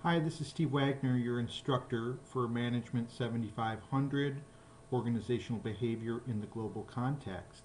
Hi, this is Steve Wagner, your instructor for Management 7500, Organizational Behavior in the Global Context.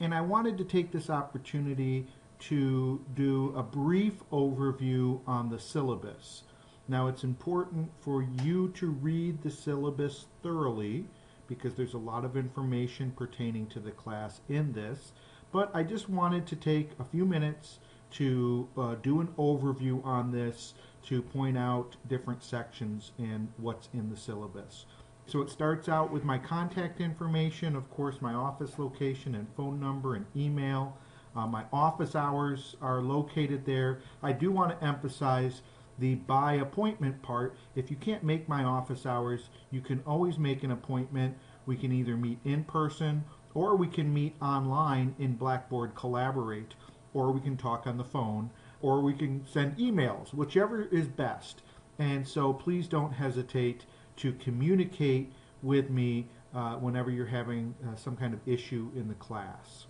And I wanted to take this opportunity to do a brief overview on the syllabus. Now, it's important for you to read the syllabus thoroughly because there's a lot of information pertaining to the class in this, but I just wanted to take a few minutes to do an overview on this, to point out different sections and what's in the syllabus. So it starts out with my contact information, of course my office location and phone number and email. My office hours are located there. I do want to emphasize the by appointment part. If you can't make my office hours, you can always make an appointment. We can either meet in person or we can meet online in Blackboard Collaborate, or we can talk on the phone, or we can send emails, whichever is best. And so please don't hesitate to communicate with me whenever you're having some kind of issue in the class.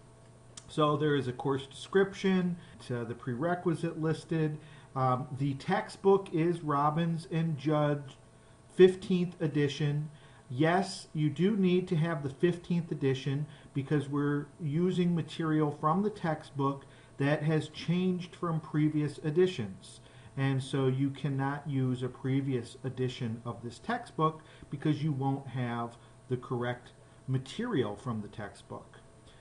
So there is a course description, the prerequisite listed. The textbook is Robbins and Judd 15th edition. Yes, you do need to have the 15th edition because we're using material from the textbook that has changed from previous editions. And so you cannot use a previous edition of this textbook because you won't have the correct material from the textbook.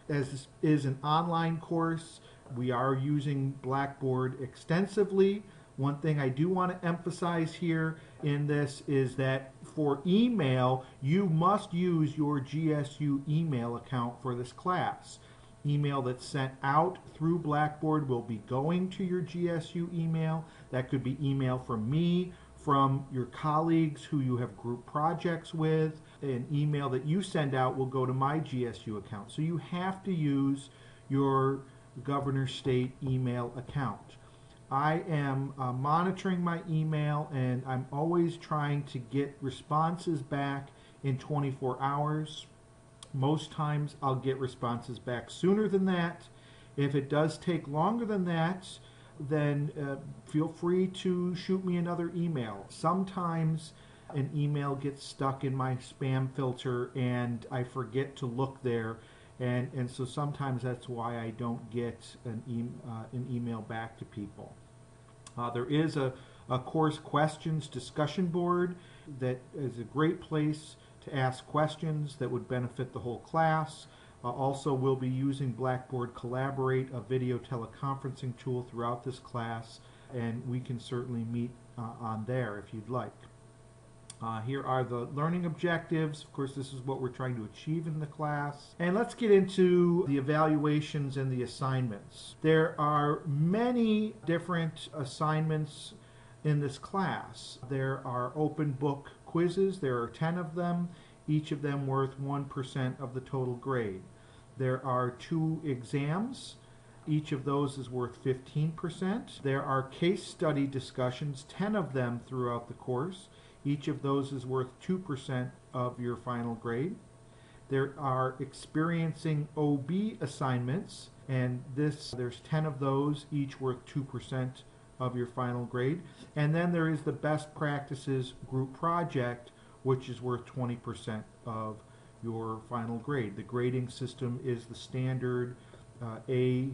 As this is an online course, we are using Blackboard extensively. One thing I do want to emphasize here in this is that for email, you must use your GSU email account for this class. Email that's sent out through Blackboard will be going to your GSU email. That could be email from me, from your colleagues who you have group projects with. An email that you send out will go to my GSU account. So you have to use your Governor State email account. I am monitoring my email, and I'm always trying to get responses back in 24 hours. Most times I'll get responses back sooner than that. If it does take longer than that, then feel free to shoot me another email. Sometimes an email gets stuck in my spam filter and I forget to look there, and so sometimes that's why I don't get an email back to people. There is a course questions discussion board that is a great place to ask questions that would benefit the whole class. Also, we'll be using Blackboard Collaborate, a video teleconferencing tool throughout this class, and we can certainly meet on there if you'd like. Here are the learning objectives. Of course, this is what we're trying to achieve in the class. And let's get into the evaluations and the assignments. There are many different assignments in this class. There are open book quizzes. There are 10 of them, each of them worth 1% of the total grade. There are 2 exams. Each of those is worth 15%. There are case study discussions, 10 of them throughout the course. Each of those is worth 2% of your final grade. There are experiencing OB assignments, and there's 10 of those, each worth 2% of your final grade. And then there is the best practices group project, which is worth 20% of your final grade. The grading system is the standard A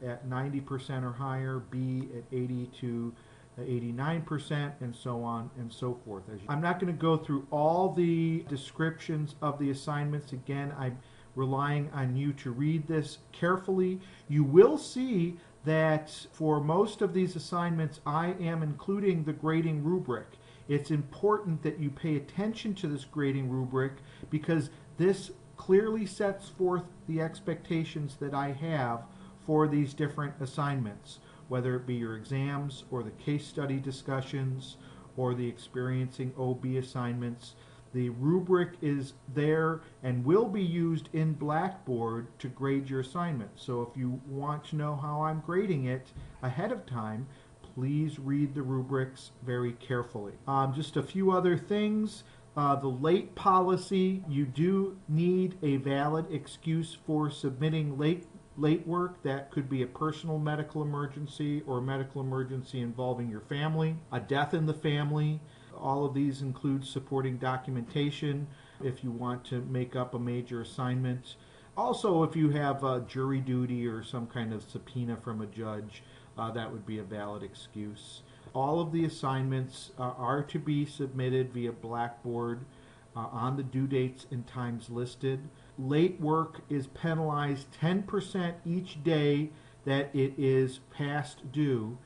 at 90% or higher, B at 80 to 89%, and so on and so forth. I'm not going to go through all the descriptions of the assignments. Again, I'm relying on you to read this carefully. You will see that for most of these assignments, I am including the grading rubric. It's important that you pay attention to this grading rubric because this clearly sets forth the expectations that I have for these different assignments, whether it be your exams or the case study discussions or the experiencing OB assignments. The rubric is there and will be used in Blackboard to grade your assignment. So if you want to know how I'm grading it ahead of time, please read the rubrics very carefully. Just a few other things. The late policy, you do need a valid excuse for submitting late late work. That could be a personal medical emergency or a medical emergency involving your family, a death in the family. All of these include supporting documentation if you want to make up a major assignment. Also, if you have jury duty or some kind of subpoena from a judge, that would be a valid excuse. All of the assignments are to be submitted via Blackboard on the due dates and times listed. Late work is penalized 10% each day that it is past due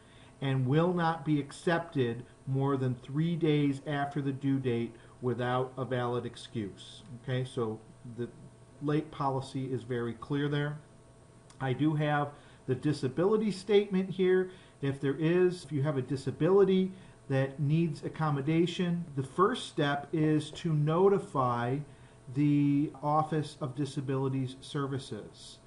and will not be accepted more than 3 days after the due date without a valid excuse. Okay, so the late policy is very clear there. I do have the disability statement here. If you have a disability that needs accommodation, the first step is to notify the Office of Disabilities Services.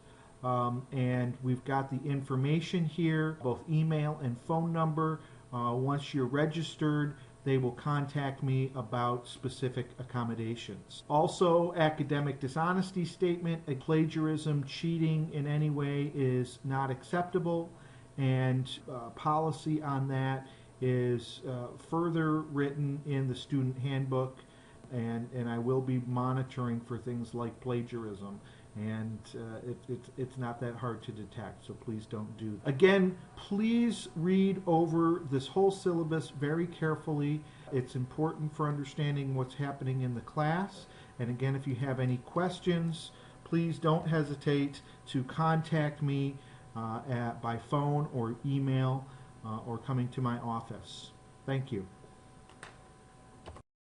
And we've got the information here, both email and phone number. Once you're registered, they will contact me about specific accommodations. Also, academic dishonesty statement. Plagiarism, cheating in any way is not acceptable, and policy on that is further written in the student handbook, and I will be monitoring for things like plagiarism. And it's not that hard to detect, so please don't do that. Again, please read over this whole syllabus very carefully. It's important for understanding what's happening in the class. And again, if you have any questions, please don't hesitate to contact me by phone or email or coming to my office. Thank you.